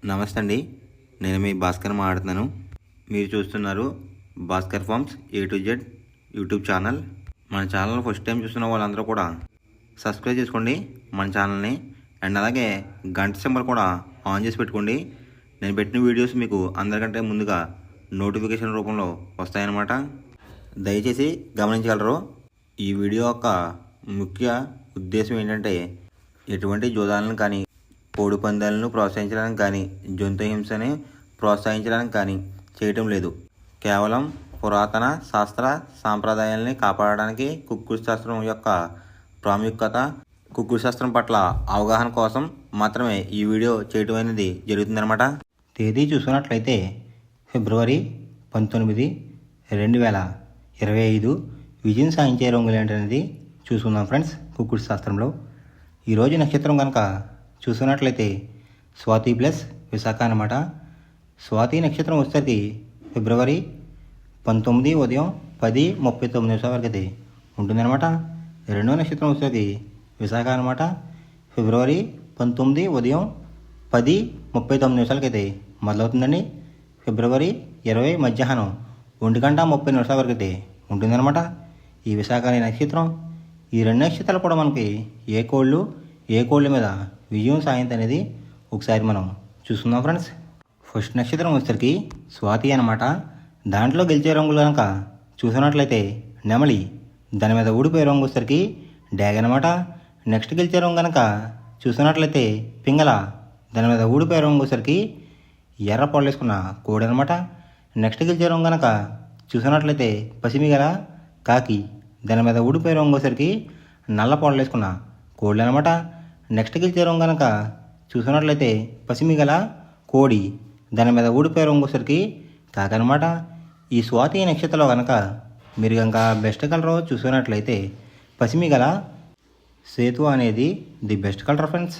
నమస్తే అండి. నేను మీ భాస్కర్ మాట్లాడుతున్నాను. మీరు చూస్తున్నారు Bhaskar farms A to Z YouTube channel. మన ఛానల్ ఫస్ట్ టైం చూస్తున్న వాళ్ళందరూ కూడా సబ్స్క్రైబ్ చేసుకోండి మన ఛానల్ని. అండ్ అలాగే గంట సింబల్ కూడా ఆన్ చేసి పెట్టుకోండి. నేను పెట్టిన వీడియోస్ మీకు అందరికంటే ముందుగా నోటిఫికేషన్ రూపంలో వస్తాయన్నమాట. దయచేసి గమనించగలరు. ఈ వీడియో యొక్క ముఖ్య ఉద్దేశం ఏంటంటే ఎటువంటి జోదాలను కానీ కోడి పందాలను ప్రోత్సహించడానికి కానీ జంతు హింసని ప్రోత్సహించడానికి కానీ చేయటం లేదు. కేవలం పురాతన శాస్త్ర సాంప్రదాయాల్ని కాపాడడానికి కుక్కుడు శాస్త్రం యొక్క ప్రాముఖ్యత, కుక్కుడు శాస్త్రం పట్ల అవగాహన కోసం మాత్రమే ఈ వీడియో చేయటం అనేది జరుగుతుందన్నమాట. తేదీ చూసుకున్నట్లయితే ఫిబ్రవరి 19, 2025 విజయం సాధించే రంగులు ఏంటనేది చూసుకుందాం ఫ్రెండ్స్. కుక్కుడు శాస్త్రంలో ఈరోజు నక్షత్రం కనుక చూసుకున్నట్లయితే స్వాతి ప్లస్ విశాఖ అన్నమాట. స్వాతి నక్షత్రం వచ్చేసరికి ఫిబ్రవరి 19 ఉదయం 10:39 వరకు అయితే ఉంటుందన్నమాట. రెండో నక్షత్రం వచ్చేసరికి విశాఖ అనమాట. ఫిబ్రవరి 19 ఉదయం 10:39 అయితే మొదలవుతుందండి. ఫిబ్రవరి 20 మధ్యాహ్నం 1:30 వరకు అయితే ఉంటుందన్నమాట ఈ విశాఖ అనే నక్షత్రం. ఈ రెండు నక్షత్రాలు కూడా మనకి ఏ కోళ్ళ మీద విజయం సాయంత్రం అనేది ఒకసారి మనం చూసుకుందాం ఫ్రెండ్స్. ఫస్ట్ నక్షత్రం వచ్చేసరికి స్వాతి అనమాట. దాంట్లో గెలిచే రంగులు కనుక చూసినట్లయితే నెమలి, దాని మీద ఊడిపోయే రంగు వచ్చేసరికి డ్యాగ్ అనమాట. నెక్స్ట్ గెలిచే రంగు కనుక చూసినట్లయితే పింగళ, దాని మీద ఊడిపోయే రంగు వచ్చేసరికి ఎర్ర పొడలు వేసుకున్న కోడి అనమాట. నెక్స్ట్ గెలిచే రంగు కనుక చూసినట్లయితే పసిమిగల కాకి, దాని మీద ఊడిపోయే రంగు వచ్చేసరికి నల్ల పొడలు వేసుకున్న కోళ్ళు అనమాట. నెక్స్ట్ గెలిచే రంగు కనుక చూసినట్లయితే పసిమిగల కోడి, దాని మీద ఊడిపోయే రంగు వచ్చేసరికి కాకనమాట. ఈ స్వాతి నక్షత్రంలో కనుక మీరు కనుక బెస్ట్ కలర్ చూసుకున్నట్లయితే పసిమిగల సేతు అనేది ది బెస్ట్ కలర్ ఫ్రెండ్స్.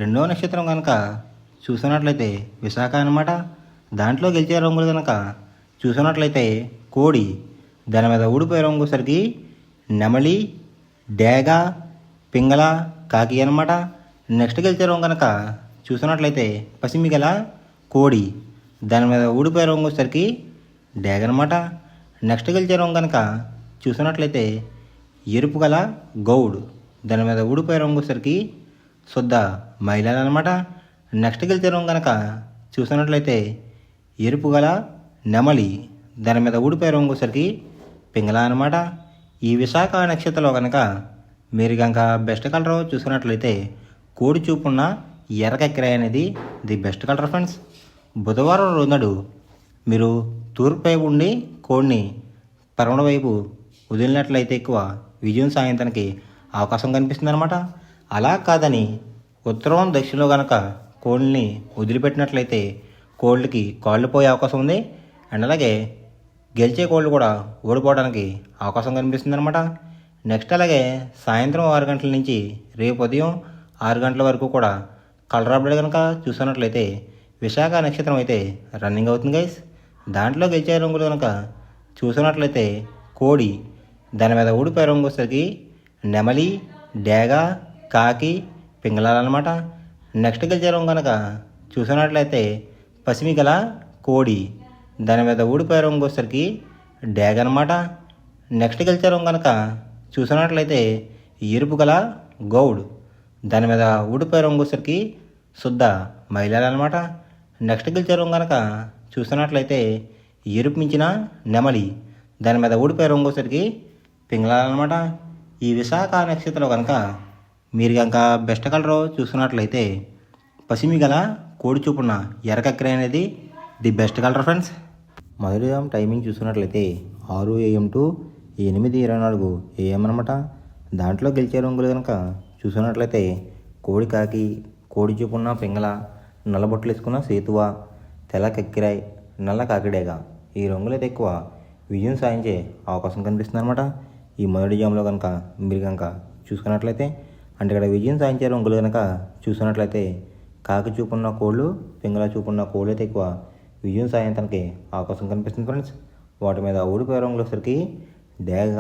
రెండో నక్షత్రం కనుక చూసుకున్నట్లయితే విశాఖ అనమాట. దాంట్లో గెలిచే రంగులు కనుక చూసుకున్నట్లయితే కోడి, దాని మీద ఊడిపోయే రంగు వచ్చేసరికి నెమలి, డేగ, పింగళ, కాకి అనమాట. నెక్స్ట్ గెలిచే రంగు కనుక చూసినట్లయితే పసిమిగల కోడి, దాని మీద ఊడిపోయే రంగు వచ్చేసరికి డ్యాగ్ అనమాట. నెక్స్ట్ గెలిచే రంగు కనుక చూసినట్లయితే ఎరుపు గల గౌడ్, దాని మీద ఊడిపోయే రంగు వచ్చేసరికి శుద్ధ మైలాలు అనమాట. నెక్స్ట్ గెలిచే రంగు కనుక చూసినట్లయితే ఎరుపు గల నెమలి, దాని మీద ఊడిపోయే రంగు వచ్చేసరికి పింగళ అనమాట. ఈ విశాఖ నక్షత్రంలో కనుక మీరు కనుక బెస్ట్ కలర్ చూసుకున్నట్లయితే కోడి చూపున్న ఎర్రకెక్కరాయి అనేది ది బెస్ట్ కలర్ ఫ్రెండ్స్. బుధవారం రోజునాడు మీరు తూర్పు వైపు ఉండి కోడిని పరమణ వైపు వదిలినట్లయితే ఎక్కువ విజయం సాయంత్రానికి అవకాశం కనిపిస్తుంది అనమాట. అలా కాదని ఉత్తరం దక్షిణలో కనుక కోళ్ళని వదిలిపెట్టినట్లయితే కోళ్ళకి కాళ్ళు పోయే అవకాశం ఉంది. అండ్ అలాగే గెలిచే కోళ్ళు కూడా ఓడిపోవడానికి అవకాశం కనిపిస్తుంది అనమాట. నెక్స్ట్ అలాగే సాయంత్రం 6 గంటల నుంచి రేపు ఉదయం 6 గంటల వరకు కూడా కలర్ అప్డేట్ కనుక చూసుకున్నట్లయితే విశాఖ నక్షత్రం అయితే రన్నింగ్ అవుతుంది గైస్. దాంట్లో గెలిచే రంగులు కనుక చూసుకున్నట్లయితే కోడి, దాని మీద ఊడిపోయే రంగు వచ్చేసరికి నెమలి, డేగ, కాకి, పింగళాలు అనమాట. నెక్స్ట్ గెలిచే రంగు కనుక చూసుకున్నట్లయితే పసిమిగల కోడి, దాని మీద ఊడిపోయే రంగు వచ్చేసరికి డ్యాగ్ అనమాట. నెక్స్ట్ గెలిచే రంగు కనుక చూసినట్లయితే ఎరుపు గల గౌడ్, దాని మీద ఊడిపోయే రంగు వచ్చేసరికి శుద్ధ మైలాలు అనమాట. నెక్స్ట్ గెలిచే రంగు కనుక చూసినట్లయితే ఎరుపు మించిన నెమలి, దాని మీద ఊడిపోయే రంగు వచ్చేసరికి పింగళాలు అనమాట. ఈ విశాఖ నక్షత్రంలో కనుక మీరు కనుక బెస్ట్ కలర్ చూసుకున్నట్లయితే పసిమి గల కోడి చూపున్న ఎర్రకక్కర అనేది ది బెస్ట్ కలర్ ఫ్రెండ్స్. మొదటి టైమింగ్ చూసుకున్నట్లయితే 6 AM to 8:24 AM అనమాట. దాంట్లో గెలిచే రంగులు కనుక చూసుకున్నట్లయితే కోడి కాకి, కోడి చూపున్న పింగళ, నల్ల బొట్లు వేసుకున్న సేతువ, తెల్ల కక్కిరాయ్, నల్ల కాకిడేగ, ఈ రంగులైతే ఎక్కువ విజయం సాధించే అవకాశం కనిపిస్తుంది అనమాట. ఈ మొదటి జాములో కనుక మీరు కనుక చూసుకున్నట్లయితే అంటే ఇక్కడ విజయం సాధించే రంగులు కనుక చూసుకున్నట్లయితే కాకి చూపున్న కోళ్ళు, పింగళ చూపున్న కోళ్ళు అయితే ఎక్కువ విజయం సాయంత్రానికి అవకాశం కనిపిస్తుంది ఫ్రెండ్స్. వాటి మీద ఊడిపోయే రంగులు వచ్చేసరికి డేగ,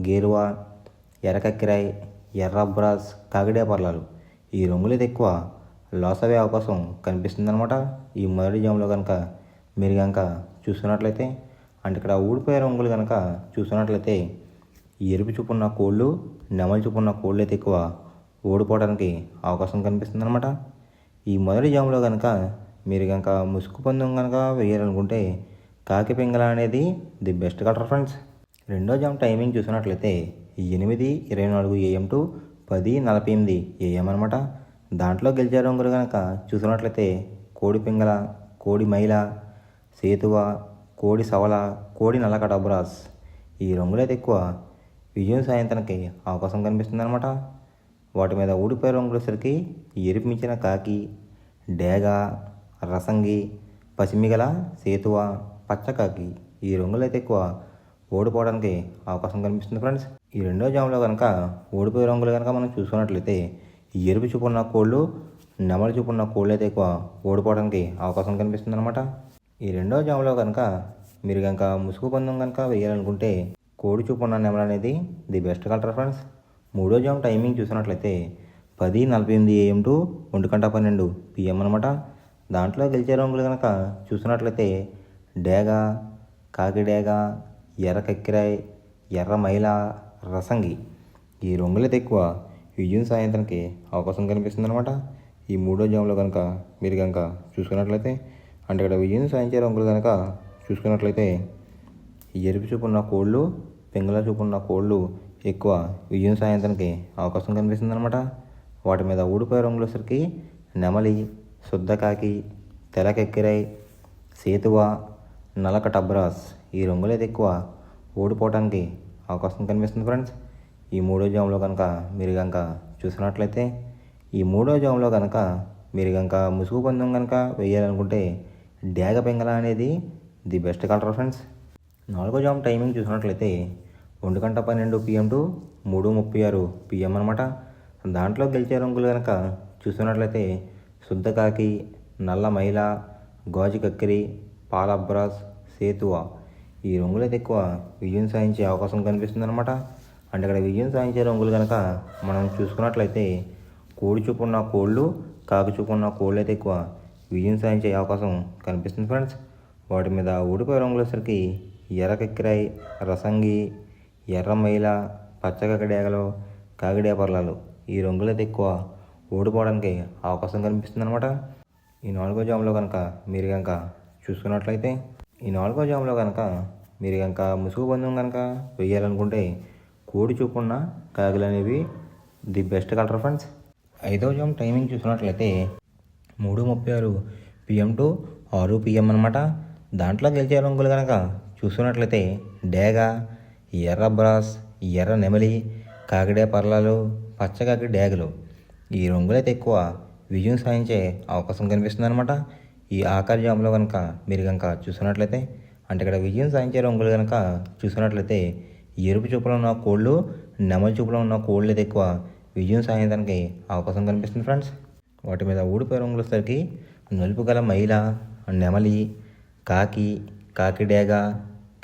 గేరువ, ఎర్రకక్కిరాయ్, ఎర్ర బ్రాస్, కాకిడే పర్లాలు, ఈ రంగులు అయితే ఎక్కువ లాస్ అయ్యే అవకాశం కనిపిస్తుంది అనమాట. ఈ మొదటి జాములో కనుక మీరు కనుక చూస్తున్నట్లయితే అంటే ఇక్కడ ఊడిపోయే రంగులు కనుక చూస్తున్నట్లయితే ఎరుపు చూపున్న కోళ్ళు, నెమలి చూపున్న కోళ్ళు అయితే ఎక్కువ ఓడిపోవడానికి అవకాశం కనిపిస్తుంది అనమాట. ఈ మొదటి జాములో కనుక మీరు కనుక ముసుగు పందెం కనుక వేయాలనుకుంటే కాకి పింగళ అనేది ది బెస్ట్ కలర్ ఫ్రెండ్స్. రెండో జామ్ టైమింగ్ చూసినట్లయితే 8:24 AM టు 10:48 AM అనమాట. దాంట్లో గెలిచే రంగులు కనుక చూసినట్లయితే కోడి పింగళ, కోడి మైల, సేతువ, కోడి సవల, కోడి నల్లక డబ్రాస్. ఈ రంగులైతే ఎక్కువ విజయం సాయంత్రానికి అవకాశం కనిపిస్తుంది అనమాట. వాటి మీద ఊడిపోయే రంగులసరికి ఎరుపు మించిన కాకి, డేగ, రసంగి, పసిమిగల, సేతువ, పచ్చకాకి. ఈ రంగులైతే ఎక్కువ ఓడిపోవడానికి అవకాశం కనిపిస్తుంది ఫ్రెండ్స్. ఈ రెండో జాములో కనుక ఓడిపోయే రంగులు కనుక మనం చూసుకున్నట్లయితే ఎరుపు చూపున్న కోళ్ళు, నెమలి చూపున్న కోళ్ళు అయితే ఎక్కువ ఓడిపోవడానికి అవకాశం కనిపిస్తుంది అనమాట. ఈ రెండో జాములో కనుక మీరు కనుక ముసుగు పందెం కనుక వేయాలనుకుంటే కోడి చూపున్న నెమలి అనేది ది బెస్ట్ కలర్ ఫ్రెండ్స్. మూడో జామ్ టైమింగ్ చూసినట్లయితే 10:48 AM టు 1:12 PM అనమాట. దాంట్లో గెలిచే రంగులు కనుక చూసినట్లయితే డేగ, కాకి డేగ, ఎర్ర కక్కిరాయ్, ఎర్ర మైల, రసంగి. ఈ రంగులైతే ఎక్కువ విజయం సాయంత్రానికి అవకాశం కనిపిస్తుంది అనమాట. ఈ మూడో జాములో కనుక మీరు కనుక చూసుకున్నట్లయితే అంటే ఇక్కడ విజయం సాధించే రంగులు కనుక చూసుకున్నట్లయితే ఎరుపు చూపున్న కోళ్ళు, పింగళ చూపున్న కోళ్ళు ఎక్కువ విజయం సాయంత్రానికి అవకాశం కనిపిస్తుంది అనమాట. వాటి మీద ఊడిపోయే రంగులసరికి నెమలి, శుద్ధకాకి, తెలకెక్కిరాయ్, సేతువ, నలక టబ్రాస్. ఈ రంగులైతే ఎక్కువ ఓడిపోవడానికి అవకాశం కనిపిస్తుంది ఫ్రెండ్స్. ఈ మూడో జాములో కనుక మీరు కనుక చూసినట్లయితే ఈ మూడో జాములో కనుక మీరు కనుక ముసుగు పందెం కనుక వేయాలనుకుంటే డేగ పింగళ అనేది ది బెస్ట్ కలర్ ఫ్రెండ్స్. నాలుగో జామ్ టైమింగ్ చూసినట్లయితే 1:12 PM టు 3:36 PM అనమాట. దాంట్లో గెలిచే రంగులు కనుక చూసినట్లయితే శుద్ధకాకి, నల్ల మైల, గాజు కక్కిరి, పాలబ్రాస్, సేతువ. ఈ రంగులైతే ఎక్కువ విజయం సాధించే అవకాశం కనిపిస్తుంది అనమాట. అంటే ఇక్కడ విజయం సాధించే రంగులు కనుక మనం చూసుకున్నట్లయితే కోడి చూపున్న కోళ్ళు, కాకి చూపున్న కోళ్ళు అయితే ఎక్కువ విజయం సాధించే అవకాశం కనిపిస్తుంది ఫ్రెండ్స్. వాటి మీద ఊడిపోయే రంగులసరికి ఎర్ర కక్కిరాయ్, రసంగి, ఎర్ర మైల, పచ్చకడేగలు, కాకిడే పర్లాలు. ఈ రంగులైతే ఎక్కువ ఓడిపోవడానికి అవకాశం కనిపిస్తుంది అనమాట. ఈ నాలుగో జాములో కనుక మీరు కనుక చూసుకున్నట్లయితే ఈ నాలుగో జాములో కనుక మీరు కనుక ముసుగు పందెం కనుక వేయాలనుకుంటే కోడి చూపున్న కాకులు అనేవి ది బెస్ట్ కలర్ ఫ్రెండ్స్. ఐదో జామ్ టైమింగ్ చూసినట్లయితే 3:36 PM టు 6 PM అనమాట. దాంట్లో గెలిచే రంగులు కనుక చూసుకున్నట్లయితే డేగ, ఎర్ర బ్రాస్, ఎర్ర నెమలి, కాకిడే పర్లాలు, పచ్చకాకి డేగలు. ఈ రంగులైతే ఎక్కువ విజయం సాధించే అవకాశం కనిపిస్తుంది అనమాట. ఈ ఆఖరి జాములో కనుక మీరు కనుక చూసుకున్నట్లయితే అంటే ఇక్కడ విజయం సాధించే రంగులు కనుక చూసుకున్నట్లయితే ఎరుపు చూపులో ఉన్న కోళ్ళు, నెమలి చూపులో ఉన్న కోళ్ళు అయితే ఎక్కువ విజయం సాధించడానికి అవకాశం కనిపిస్తుంది ఫ్రెండ్స్. వాటి మీద ఊడిపోయే రంగులు వచ్చేసరికి నలుపు గల మైల, నెమలి, కాకి, కాకిడేగ,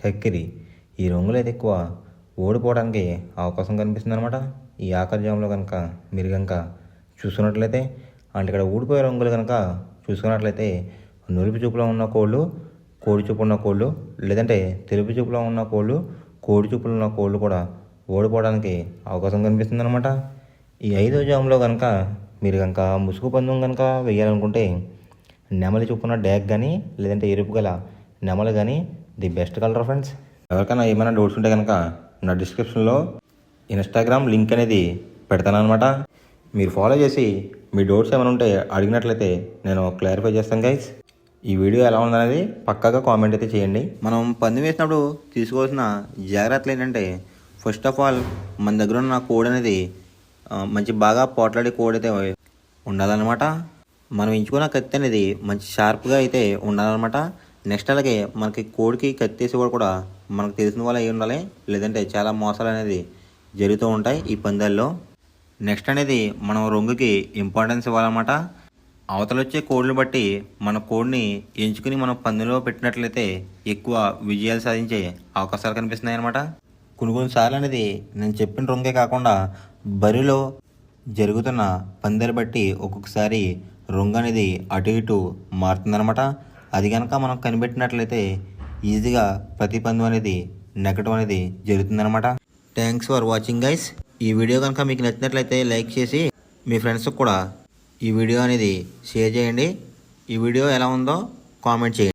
కక్కిరి. ఈ రంగులు అయితే ఎక్కువ ఓడిపోవడానికి అవకాశం కనిపిస్తుంది అనమాట. ఈ ఆఖరి జాములో కనుక మీరు కనుక చూసుకున్నట్లయితే అంటే ఇక్కడ ఊడిపోయే రంగులు కనుక చూసుకున్నట్లయితే నలుపు చూపులో ఉన్న కోళ్ళు, కోడి చూపు ఉన్న కోళ్ళు, లేదంటే తెలుపు చూపులో ఉన్న కోళ్ళు, కోడి చూపులో ఉన్న కోళ్ళు కూడా ఓడిపోవడానికి అవకాశం కనిపిస్తుంది అనమాట. ఈ ఐదో జాములో కనుక మీరు కనుక ముసుగు పందెం కనుక వేయాలనుకుంటే నెమలి చూపున్న డ్యాగ్ కానీ లేదంటే ఎరుపు గల నెమలి కానీ ది బెస్ట్ కలర్ ఫ్రెండ్స్. ఎవరికైనా ఏమైనా డౌట్స్ ఉంటే కనుక నా డిస్క్రిప్షన్లో ఇన్స్టాగ్రామ్ లింక్ అనేది పెడతాను అనమాట. మీరు ఫాలో చేసి మీ డౌట్స్ ఏమైనా ఉంటే అడిగినట్లయితే నేను క్లారిఫై చేస్తాను గైస్. ఈ వీడియో ఎలా ఉందనేది పక్కాగా కామెంట్ అయితే చేయండి. మనం పందెం వేసినప్పుడు తీసుకోవాల్సిన జాగ్రత్తలు ఏంటంటే ఫస్ట్ ఆఫ్ ఆల్ మన దగ్గర ఉన్న కోడ్ అనేది మంచి బాగా పోట్లాడే కోడ్ అయితే ఉండాలన్నమాట. మనం ఎంచుకున్న కత్తి అనేది మంచి షార్ప్గా అయితే ఉండాలన్నమాట. నెక్స్ట్ అలాగే మనకి కోడికి కత్తి వేసేవాడు కూడా మనకు తెలిసిన వాళ్ళు అయి ఉండాలి, లేదంటే చాలా మోసాలు అనేది జరుగుతూ ఉంటాయి ఈ పందాల్లో. నెక్స్ట్ అనేది మనం రంగుకి ఇంపార్టెన్స్ ఇవ్వాలన్నమాట. అవతల వచ్చే కోడ్లు బట్టి మన కోడ్ని ఎంచుకుని మనం పందెంలో పెట్టినట్లయితే ఎక్కువ విజయాలు సాధించే అవకాశాలు కనిపిస్తున్నాయి అన్నమాట. కొన్నిసార్లు అనేది నేను చెప్పిన రంగే కాకుండా బరిలో జరుగుతున్న పందాలు బట్టి ఒక్కొక్కసారి రంగు అనేది అటు ఇటు మారుతుందన్నమాట. అది కనుక మనం కనిపెట్టినట్లయితే ఈజీగా ప్రతి పందెం అనేది నెగ్గడం అనేది జరుగుతుందన్నమాట. Thanks for watching guys. ఈ వీడియో కనుక మీకు నచ్చినట్లయితే లైక్ చేసి మీ ఫ్రెండ్స్కి కూడా ఈ వీడియో అనేది షేర్ చేయండి. ఈ వీడియో ఎలా ఉందో కామెంట్ చేయండి.